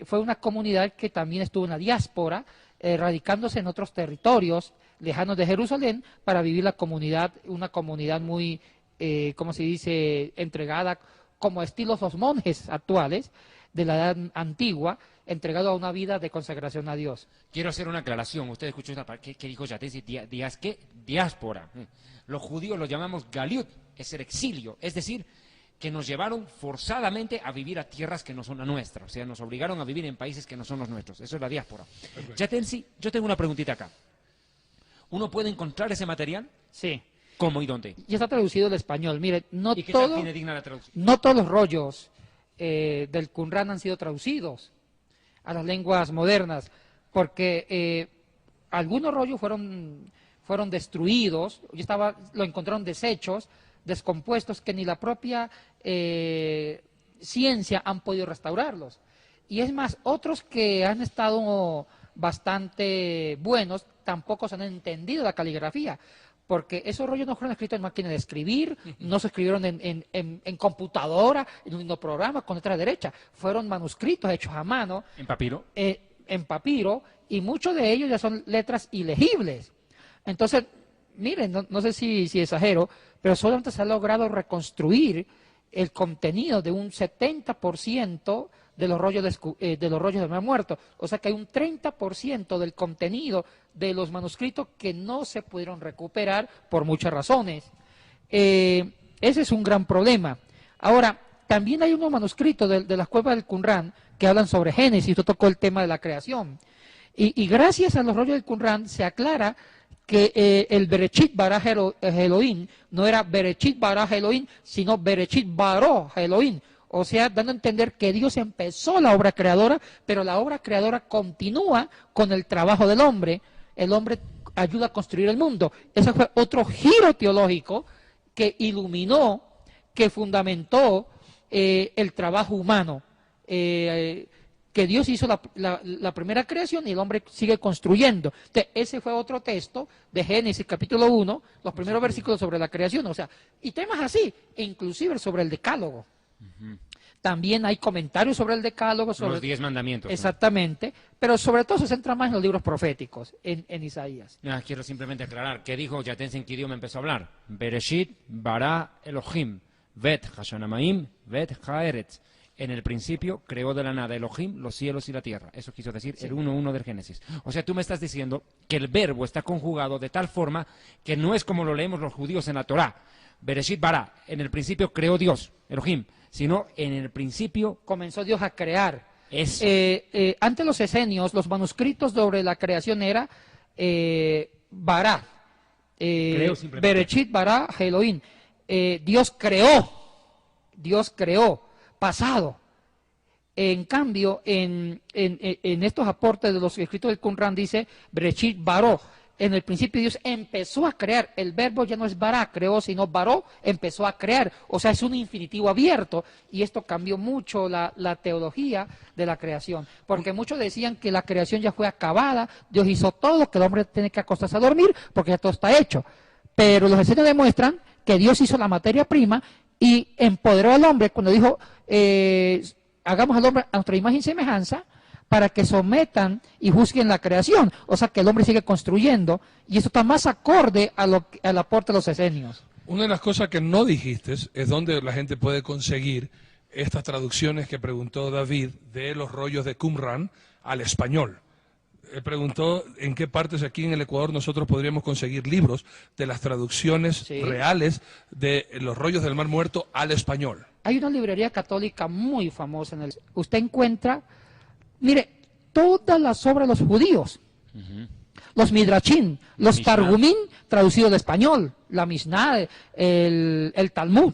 Fue una comunidad que también estuvo en la diáspora, radicándose en otros territorios lejanos de Jerusalén para vivir una comunidad muy, ¿cómo se dice?, entregada como estilos los monjes actuales de la edad antigua, entregado a una vida de consagración a Dios. Quiero hacer una aclaración. Usted escuchó una parte que dijo Yatensi, ¿qué? Diáspora. Los judíos lo llamamos galiut, es el exilio, es decir, que nos llevaron forzadamente a vivir a tierras que no son las nuestras, o sea, nos obligaron a vivir en países que no son los nuestros. Eso es la diáspora. Yatensi, yo tengo una preguntita acá. ¿Uno puede encontrar ese material? Sí. ¿Cómo y dónde? Ya está traducido al español. Mire, no ¿Y qué tal tiene digna la traducción? No todos los rollos del Qumran han sido traducidos a las lenguas modernas, porque algunos rollos fueron destruidos, lo encontraron deshechos, descompuestos, que ni la propia ciencia han podido restaurarlos. Y es más, otros que han estado bastante buenos, tampoco se han entendido la caligrafía, porque esos rollos no fueron escritos en máquina de escribir, no se escribieron en computadora, en un programa con letra derecha, fueron manuscritos hechos a mano. ¿En papiro? En papiro, y muchos de ellos ya son letras ilegibles. Entonces, miren, no sé si exagero, pero solamente se ha logrado reconstruir el contenido de un 70% de los rollos del Mar Muerto. O sea que hay un 30% del contenido de los manuscritos que no se pudieron recuperar por muchas razones. ese es un gran problema. Ahora, también hay unos manuscritos de las cuevas del Qumran que hablan sobre Génesis. Usted tocó el tema de la creación. Y gracias a los rollos del Qumran se aclara que el Bereshit bara Elohim no era Bereshit bara Elohim, sino Bereshit baró Elohim. O sea, dando a entender que Dios empezó la obra creadora, pero la obra creadora continúa con el trabajo del hombre. El hombre ayuda a construir el mundo. Ese fue otro giro teológico que iluminó, que fundamentó el trabajo humano. Que Dios hizo la primera creación y el hombre sigue construyendo. Entonces, ese fue otro texto de Génesis capítulo 1, los primeros versículos sobre la creación, o sea, y temas así, e inclusive sobre el decálogo. También hay comentarios sobre el decálogo, sobre los 10 mandamientos. Exactamente, pero sobre todo se centra más en los libros proféticos, en Isaías. Quiero simplemente aclarar, ¿qué dijo Yatense? ¿En qué idioma empezó a hablar? Bereshit bara Elohim, vet hashanamaim, vet haeretz. En el principio creó de la nada Elohim los cielos y la tierra. Eso quiso decir el 1:1 del Génesis. O sea, tú me estás diciendo que el verbo está conjugado de tal forma que no es como lo leemos los judíos en la Torá. Bereshit bara, en el principio creó Dios, Elohim, sino en el principio comenzó Dios a crear. Eso. Ante los esenios, los manuscritos sobre la creación era bara. Bereshit bara Elohim. Dios creó. Pasado. En cambio, en estos aportes de los escritos del Qumran dice Bereshit baró. En el principio Dios empezó a crear. El verbo ya no es bara, creó, sino baró, empezó a crear. O sea, es un infinitivo abierto. Y esto cambió mucho la teología de la creación. Porque muchos decían que la creación ya fue acabada, Dios hizo todo, que el hombre tiene que acostarse a dormir porque ya todo está hecho. Pero los esenios demuestran que Dios hizo la materia prima y empoderó al hombre cuando dijo, hagamos al hombre a nuestra imagen y semejanza para que sometan y juzguen la creación. O sea, que el hombre sigue construyendo y eso está más acorde al aporte de los esenios. Una de las cosas que no dijiste es dónde la gente puede conseguir estas traducciones que preguntó David de los rollos de Qumran al español. Él preguntó en qué partes aquí en el Ecuador nosotros podríamos conseguir libros de las traducciones reales de los rollos del Mar Muerto al español. Hay una librería católica muy famosa. Usted encuentra, mire, todas las obras de los judíos, los Midrashim, los Targumim traducidos de español, la Mishnah, el Talmud,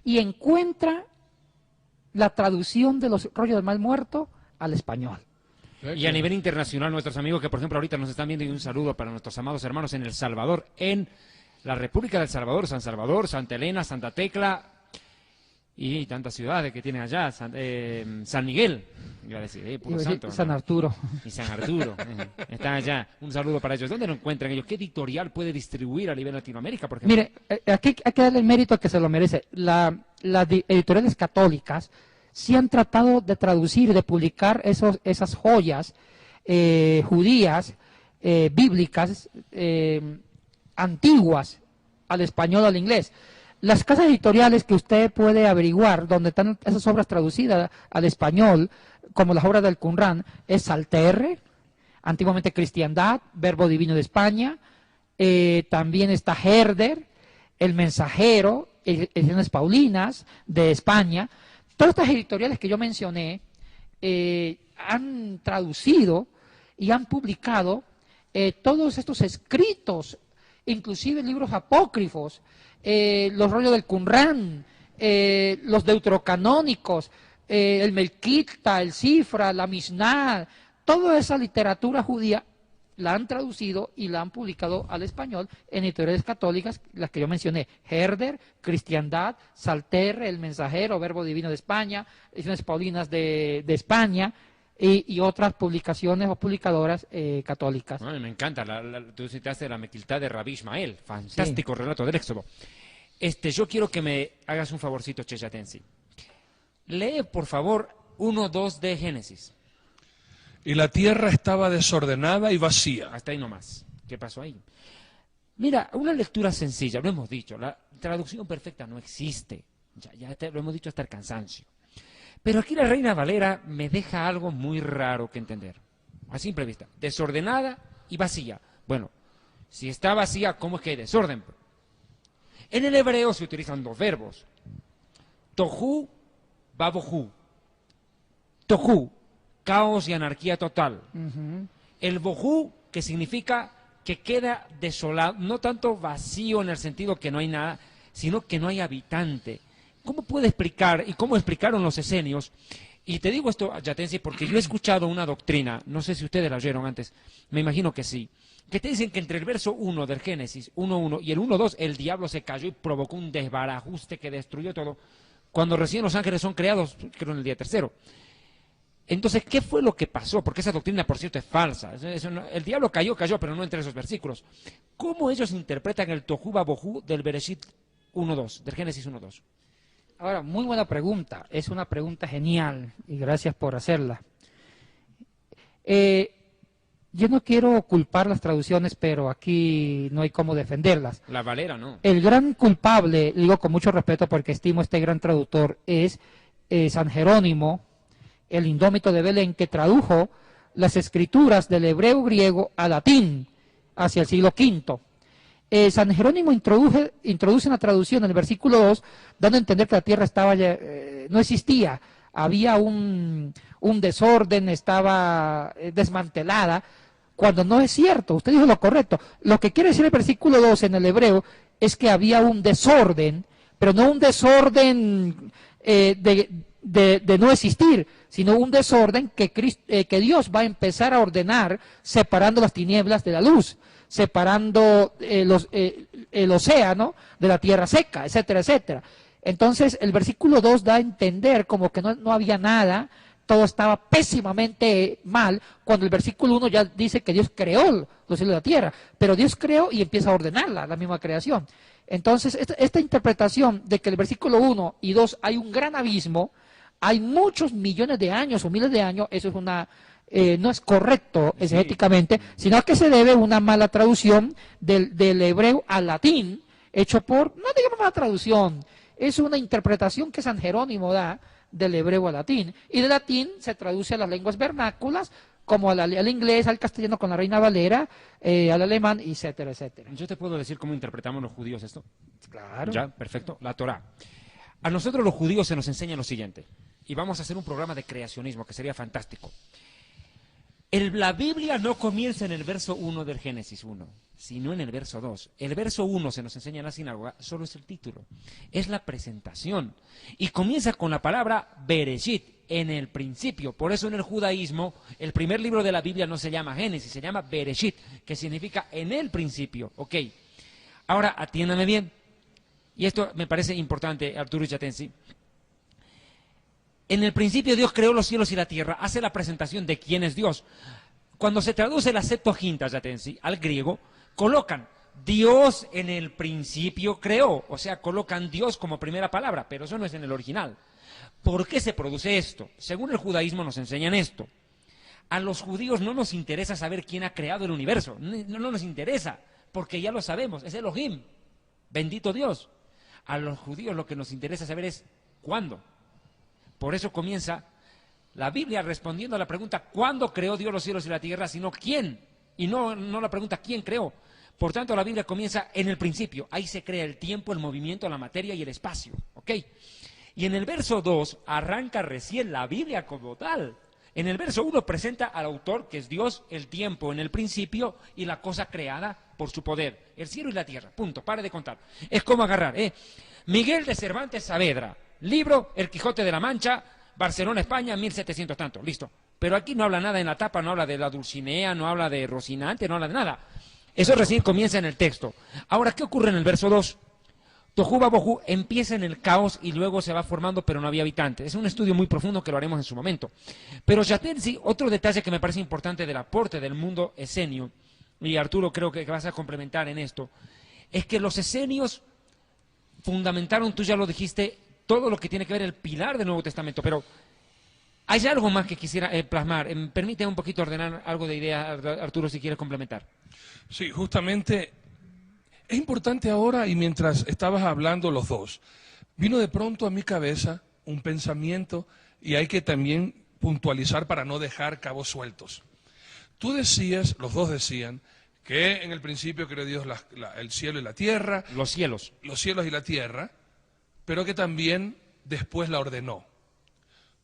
y encuentra la traducción de los rollos del Mar Muerto al español. Y a nivel internacional, nuestros amigos que, por ejemplo, ahorita nos están viendo, y un saludo para nuestros amados hermanos en El Salvador, en la República del Salvador, Santa Elena, Santa Tecla y tantas ciudades que tienen allá, San Miguel, iba a decir, puro santo, San Arturo. Y San Arturo, están allá. Un saludo para ellos. ¿Dónde lo encuentran ellos? ¿Qué editorial puede distribuir a nivel Latinoamérica, por ejemplo? Mire, aquí hay que darle el mérito que se lo merece. Las editoriales católicas sí han tratado de traducir, de publicar esas joyas judías, bíblicas, antiguas, al español, al inglés. Las casas editoriales que usted puede averiguar, donde están esas obras traducidas al español, como las obras del Qumran, es Salterre, antiguamente Cristiandad, Verbo Divino de España, también está Herder, El Mensajero, Ediciones Paulinas de España. Todas estas editoriales que yo mencioné han traducido y han publicado todos estos escritos, inclusive libros apócrifos, los rollos del Qumran, los deuterocanónicos, el Melquita, el Sifra, la Mishnah, toda esa literatura judía la han traducido y la han publicado al español en editoriales católicas, las que yo mencioné, Herder, Cristiandad, Salterre, El Mensajero, Verbo Divino de España, Ediciones Paulinas de España, y otras publicaciones o publicadoras católicas. Me encanta, tú citaste la Mequiltá de Rabbi Ishmael, fantástico relato del Éxodo. Yo quiero que me hagas un favorcito, Cheyatensi. Lee, por favor, 1:2 de Génesis. Y la tierra estaba desordenada y vacía. Hasta ahí nomás. ¿Qué pasó ahí? Mira, una lectura sencilla, lo hemos dicho, la traducción perfecta no existe. Ya lo hemos dicho hasta el cansancio. Pero aquí la Reina Valera me deja algo muy raro que entender. A simple vista, desordenada y vacía. Bueno, si está vacía, ¿cómo es que hay desorden? En el hebreo se utilizan dos verbos. Tohu, babohu. Tohu, caos y anarquía total. El bohu, que significa que queda desolado, no tanto vacío en el sentido que no hay nada, sino que no hay habitante. ¿Cómo puede explicar y cómo explicaron los esenios? Y te digo esto, Yatensi, porque yo he escuchado una doctrina, no sé si ustedes la oyeron antes, me imagino que sí, que te dicen que entre el verso 1 del Génesis, 1.1 y el 1.2, el diablo se cayó y provocó un desbarajuste que destruyó todo, cuando recién los ángeles son creados, creo en el día tercero. Entonces, ¿qué fue lo que pasó? Porque esa doctrina, por cierto, es falsa. El diablo cayó, pero no entre esos versículos. ¿Cómo ellos interpretan el Tohu Babohu del Bereshit 1.2, del Génesis 1.2? Ahora, muy buena pregunta. Es una pregunta genial y gracias por hacerla. Yo no quiero culpar las traducciones, pero aquí no hay cómo defenderlas. La Valera, ¿no? El gran culpable, digo con mucho respeto porque estimo a este gran traductor, es San Jerónimo, el indómito de Belén, que tradujo las escrituras del hebreo griego a latín hacia el siglo V. San Jerónimo introduce una traducción en el versículo 2, dando a entender que la tierra no existía, había un desorden, estaba desmantelada, cuando no es cierto. Usted dijo lo correcto. Lo que quiere decir el versículo 2 en el hebreo es que había un desorden, pero no un desorden de no existir, sino un desorden que Dios va a empezar a ordenar separando las tinieblas de la luz, separando el océano de la tierra seca, etcétera, etcétera. Entonces el versículo 2 da a entender como que no había nada, todo estaba pésimamente mal, cuando el versículo 1 ya dice que Dios creó los cielos y la tierra, pero Dios creó y empieza a ordenarla, la misma creación. Entonces esta interpretación de que el versículo 1 y 2 hay un gran abismo, hay muchos millones de años o miles de años, eso es no es correcto exegéticamente, sino que se debe a una mala traducción del hebreo al latín, hecho por, no digamos mala traducción, es una interpretación que San Jerónimo da del hebreo al latín, y del latín se traduce a las lenguas vernáculas, como al inglés, al castellano con la Reina Valera, al alemán, etcétera, etcétera. ¿Yo te puedo decir cómo interpretamos los judíos esto? Claro. Ya, perfecto. La Torá. A nosotros los judíos se nos enseña lo siguiente, y vamos a hacer un programa de creacionismo, que sería fantástico. La Biblia no comienza en el verso 1 del Génesis 1, sino en el verso 2. El verso 1 se nos enseña en la sinagoga, solo es el título, es la presentación. Y comienza con la palabra Bereshit, en el principio. Por eso en el judaísmo, el primer libro de la Biblia no se llama Génesis, se llama Bereshit, que significa en el principio. Ok, ahora atiéndame bien, y esto me parece importante, Arturo Yatensi. En el principio Dios creó los cielos y la tierra, hace la presentación de quién es Dios. Cuando se traduce la Septuaginta, Yatensi, al griego, colocan Dios en el principio creó, o sea, colocan Dios como primera palabra, pero eso no es en el original. ¿Por qué se produce esto? Según el judaísmo nos enseñan esto. A los judíos no nos interesa saber quién ha creado el universo, no nos interesa, porque ya lo sabemos, es Elohim, bendito Dios. A los judíos lo que nos interesa saber es cuándo. Por eso comienza la Biblia respondiendo a la pregunta ¿cuándo creó Dios los cielos y la tierra? Sino ¿quién? Y no la pregunta ¿quién creó? Por tanto, la Biblia comienza en el principio. Ahí se crea el tiempo, el movimiento, la materia y el espacio. ¿Ok? Y en el verso 2 arranca recién la Biblia como tal. En el verso 1 presenta al autor, que es Dios, el tiempo en el principio y la cosa creada por su poder. El cielo y la tierra. Punto. Pare de contar. Es como agarrar, Miguel de Cervantes Saavedra. Libro, El Quijote de la Mancha, Barcelona, España, 1700 tanto, listo. Pero aquí no habla nada en la tapa, no habla de la Dulcinea, no habla de Rocinante, no habla de nada. Eso recién comienza en el texto. Ahora, ¿qué ocurre en el verso 2? Tohu Babohu empieza en el caos y luego se va formando, pero no había habitantes. Es un estudio muy profundo que lo haremos en su momento. Pero Yatensi, otro detalle que me parece importante del aporte del mundo esenio, y Arturo creo que vas a complementar en esto, es que los esenios fundamentaron, tú ya lo dijiste, todo lo que tiene que ver el pilar del Nuevo Testamento, pero hay algo más que quisiera plasmar. Permíteme un poquito ordenar algo de idea, Arturo, si quieres complementar. Sí, justamente es importante ahora, y mientras estabas hablando los dos, vino de pronto a mi cabeza un pensamiento, y hay que también puntualizar para no dejar cabos sueltos. Tú decías, los dos decían, que en el principio creó Dios el cielo y la tierra. Los cielos y la tierra, pero que también después la ordenó.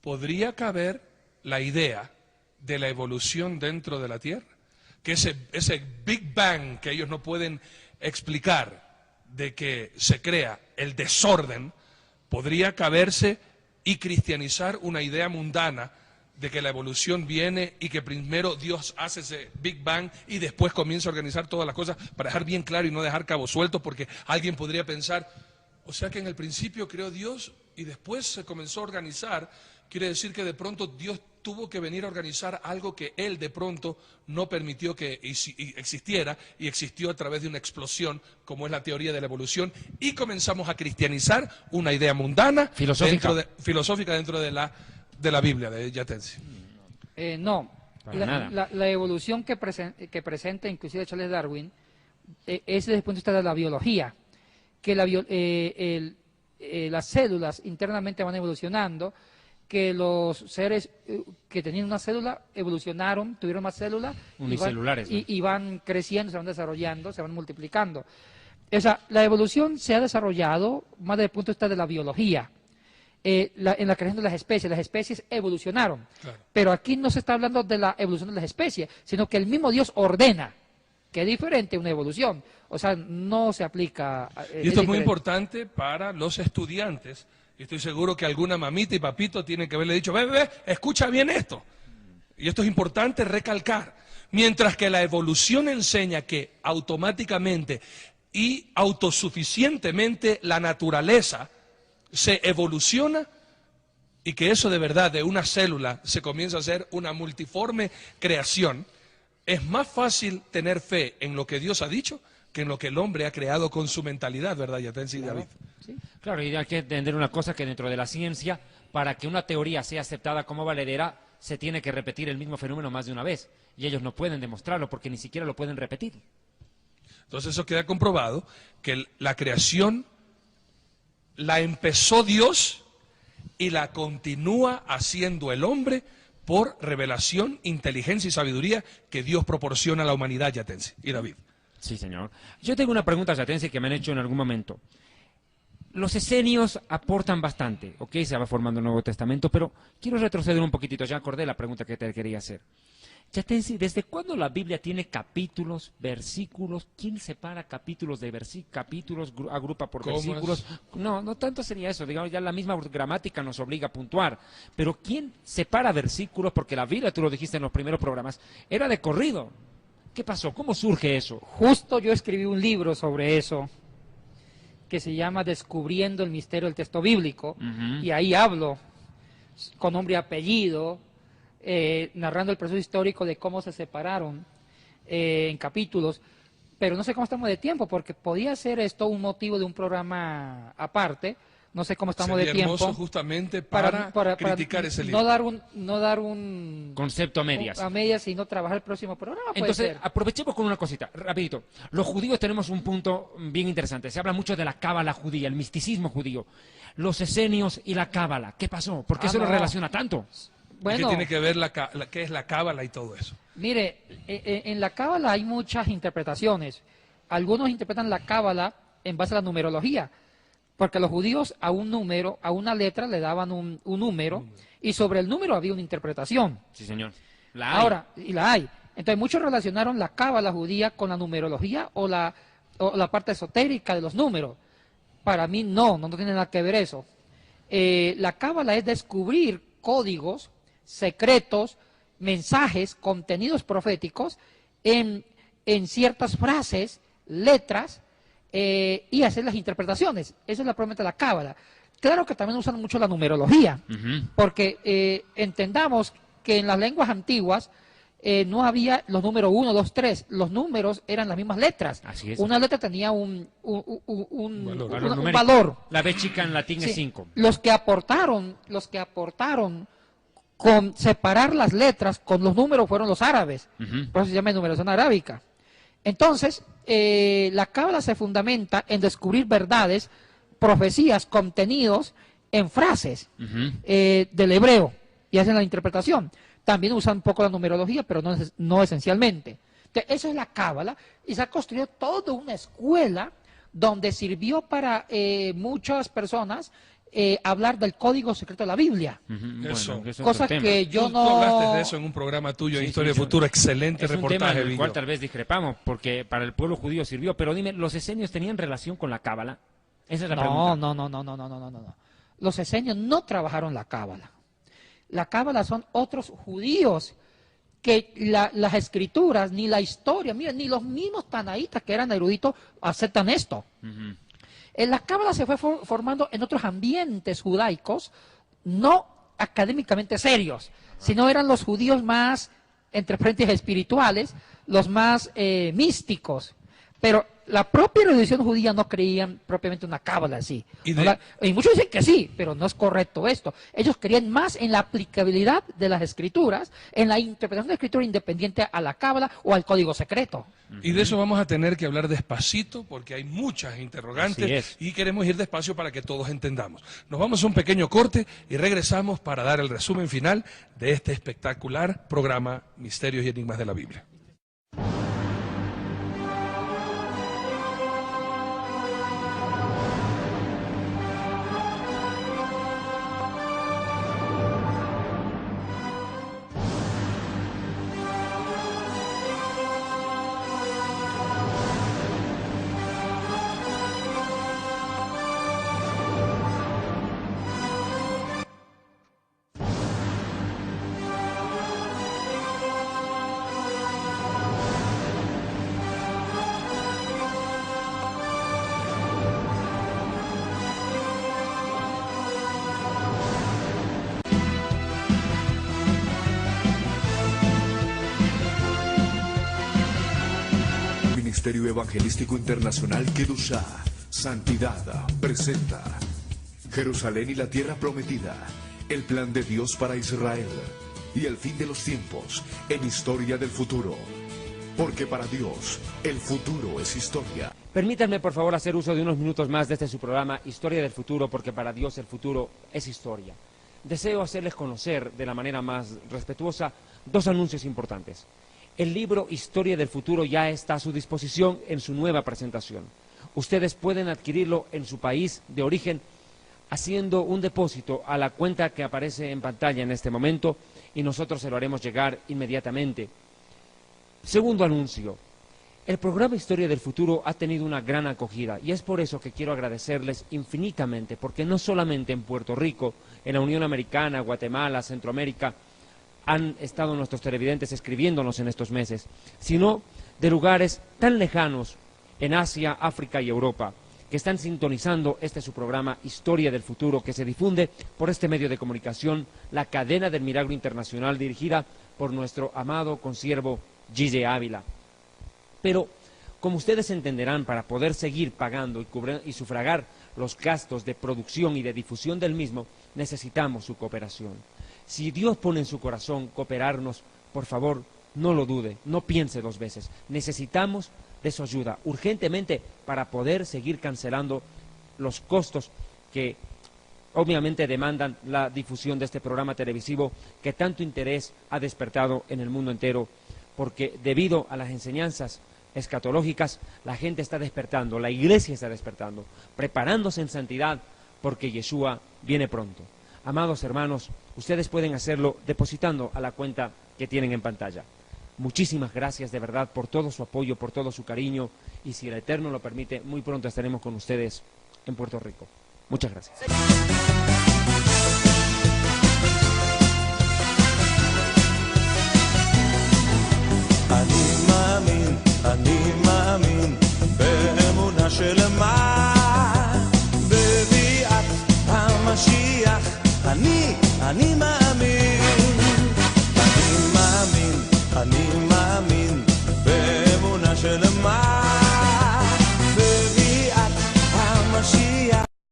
¿Podría caber la idea de la evolución dentro de la tierra? Que ese Big Bang que ellos no pueden explicar, de que se crea el desorden, podría caberse y cristianizar una idea mundana de que la evolución viene y que primero Dios hace ese Big Bang y después comienza a organizar todas las cosas, para dejar bien claro y no dejar cabos sueltos, porque alguien podría pensar, o sea que en el principio creó Dios y después se comenzó a organizar. Quiere decir que de pronto Dios tuvo que venir a organizar algo que Él de pronto no permitió que existiera, y existió a través de una explosión, como es la teoría de la evolución, y comenzamos a cristianizar una idea mundana, filosófica dentro de la Biblia de Yatensi. No, nada. La evolución que presenta inclusive Charles Darwin es desde el punto de vista de la biología, que las células internamente van evolucionando, que los seres que tenían una célula evolucionaron, tuvieron más células unicelulares, y van creciendo, se van desarrollando, se van multiplicando. O sea, la evolución se ha desarrollado más desde el punto de vista de la biología. En la creación de las especies evolucionaron. Claro. Pero aquí no se está hablando de la evolución de las especies, sino que el mismo Dios ordena, que es diferente a una evolución. O sea, no se aplica. Y esto es muy importante para los estudiantes. Y estoy seguro que alguna mamita y papito tienen que haberle dicho, ve, escucha bien esto. Y esto es importante recalcar. Mientras que la evolución enseña que automáticamente y autosuficientemente la naturaleza se evoluciona, y que eso de verdad de una célula se comienza a hacer una multiforme creación, es más fácil tener fe en lo que Dios ha dicho que en lo que el hombre ha creado con su mentalidad, ¿verdad, Yatensi y David? Sí. Claro, y hay que entender una cosa, que dentro de la ciencia, para que una teoría sea aceptada como valedera, se tiene que repetir el mismo fenómeno más de una vez, y ellos no pueden demostrarlo porque ni siquiera lo pueden repetir. Entonces eso queda comprobado, que la creación la empezó Dios y la continúa haciendo el hombre por revelación, inteligencia y sabiduría que Dios proporciona a la humanidad, Yatensi y David. Sí, señor. Yo tengo una pregunta, Yatensi, que me han hecho en algún momento. Los esenios aportan bastante, ¿ok? Se va formando el Nuevo Testamento, pero quiero retroceder un poquitito, ya acordé la pregunta que te quería hacer. Yatensi, ¿desde cuándo la Biblia tiene capítulos, versículos? ¿Quién separa capítulos de capítulos, agrupa por versículos? No tanto sería eso, digamos, ya la misma gramática nos obliga a puntuar. Pero ¿quién separa versículos? Porque la Biblia, tú lo dijiste en los primeros programas, era de corrido. ¿Qué pasó? ¿Cómo surge eso? Justo yo escribí un libro sobre eso, que se llama Descubriendo el Misterio del Texto Bíblico, y ahí hablo con nombre y apellido, narrando el proceso histórico de cómo se separaron en capítulos, pero no sé cómo estamos de tiempo, porque podía ser esto un motivo de un programa aparte. No sé cómo estamos de tiempo. Hermoso justamente para criticar ese libro. No dar un concepto a medias. A medias, sino trabajar el próximo programa. Entonces, aprovechemos con una cosita, rapidito. Los judíos tenemos un punto bien interesante. Se habla mucho de la cábala judía, el misticismo judío. Los esenios y la cábala. ¿Qué pasó? ¿Por qué se lo relaciona tanto? Bueno, ¿qué tiene que ver qué es la cábala y todo eso? Mire, en la cábala hay muchas interpretaciones. Algunos interpretan la cábala en base a la numerología, porque los judíos a un número, a una letra le daban un número, y sobre el número había una interpretación. Sí, señor. La hay. Entonces muchos relacionaron la cábala judía con la numerología o la parte esotérica de los números. Para mí no tiene nada que ver eso. La cábala es descubrir códigos secretos, mensajes, contenidos proféticos en ciertas frases, letras, y hacer las interpretaciones. Esa es la promesa de la cábala. Claro que también usan mucho la numerología, porque entendamos que en las lenguas antiguas no había los números 1, 2, 3, los números eran las mismas letras. Así es. Una letra tenía un valor. La B chica en latín es 5. Los que aportaron con separar las letras con los números fueron los árabes, por eso se llama numeración arábica. Entonces, la cábala se fundamenta en descubrir verdades, profecías, contenidos en frases del hebreo, y hacen la interpretación. También usan un poco la numerología, pero no esencialmente. Entonces, eso es la Cábala, y se ha construido toda una escuela donde sirvió para muchas personas hablar del código secreto de la Biblia. Eso. Bueno, eso es Cosas otro tema. que yo Tú no... hablaste de eso en un programa tuyo, Sí, Historia sí, del Futuro, excelente Es un tema reportaje, en el Villo. cual tal vez discrepamos, porque para el pueblo judío sirvió. Pero dime, ¿los esenios tenían relación con la Cábala? Esa es la pregunta. No. Los esenios no trabajaron la Cábala. La Cábala son otros judíos que las escrituras, ni la historia, miren, ni los mismos tanaítas que eran eruditos aceptan esto. La Cábala se fue formando en otros ambientes judaicos, no académicamente serios, sino eran los judíos más, entre paréntesis, espirituales, los más místicos. Pero la propia erudición judía no creían propiamente una Cábala así. Y muchos dicen que sí, pero no es correcto esto. Ellos creían más en la aplicabilidad de las escrituras, en la interpretación de la escritura independiente a la Cábala o al código secreto. Y de eso vamos a tener que hablar despacito porque hay muchas interrogantes y queremos ir despacio para que todos entendamos. Nos vamos a un pequeño corte y regresamos para dar el resumen final de este espectacular programa Misterios y Enigmas de la Biblia. Ministerio Evangelístico Internacional Kedushá, Santidad, presenta Jerusalén y la Tierra Prometida, el plan de Dios para Israel y el fin de los tiempos en Historia del Futuro. Porque para Dios, el futuro es historia. Permítanme, por favor, hacer uso de unos minutos más de este su programa Historia del Futuro, porque para Dios el futuro es historia. Deseo hacerles conocer de la manera más respetuosa dos anuncios importantes. El libro Historia del Futuro ya está a su disposición en su nueva presentación. Ustedes pueden adquirirlo en su país de origen haciendo un depósito a la cuenta que aparece en pantalla en este momento y nosotros se lo haremos llegar inmediatamente. Segundo anuncio. El programa Historia del Futuro ha tenido una gran acogida y es por eso que quiero agradecerles infinitamente, porque no solamente en Puerto Rico, en la Unión Americana, Guatemala, Centroamérica, han estado nuestros televidentes escribiéndonos en estos meses, sino de lugares tan lejanos en Asia, África y Europa, que están sintonizando su programa Historia del Futuro, que se difunde por este medio de comunicación, la Cadena del Milagro Internacional, dirigida por nuestro amado consiervo Gille Ávila. Pero, como ustedes entenderán, para poder seguir pagando y sufragar los gastos de producción y de difusión del mismo, necesitamos su cooperación. Si Dios pone en su corazón cooperarnos, por favor, no lo dude, no piense dos veces. Necesitamos de su ayuda urgentemente para poder seguir cancelando los costos que obviamente demandan la difusión de este programa televisivo que tanto interés ha despertado en el mundo entero, porque debido a las enseñanzas escatológicas la gente está despertando, la iglesia está despertando, preparándose en santidad porque Yeshua viene pronto. Amados hermanos, ustedes pueden hacerlo depositando a la cuenta que tienen en pantalla. Muchísimas gracias de verdad por todo su apoyo, por todo su cariño, y si el Eterno lo permite, muy pronto estaremos con ustedes en Puerto Rico. Muchas gracias. אני מאמין באמונה שלמה בביאת המשיח. אני מאמין, אני מאמין, אני מאמין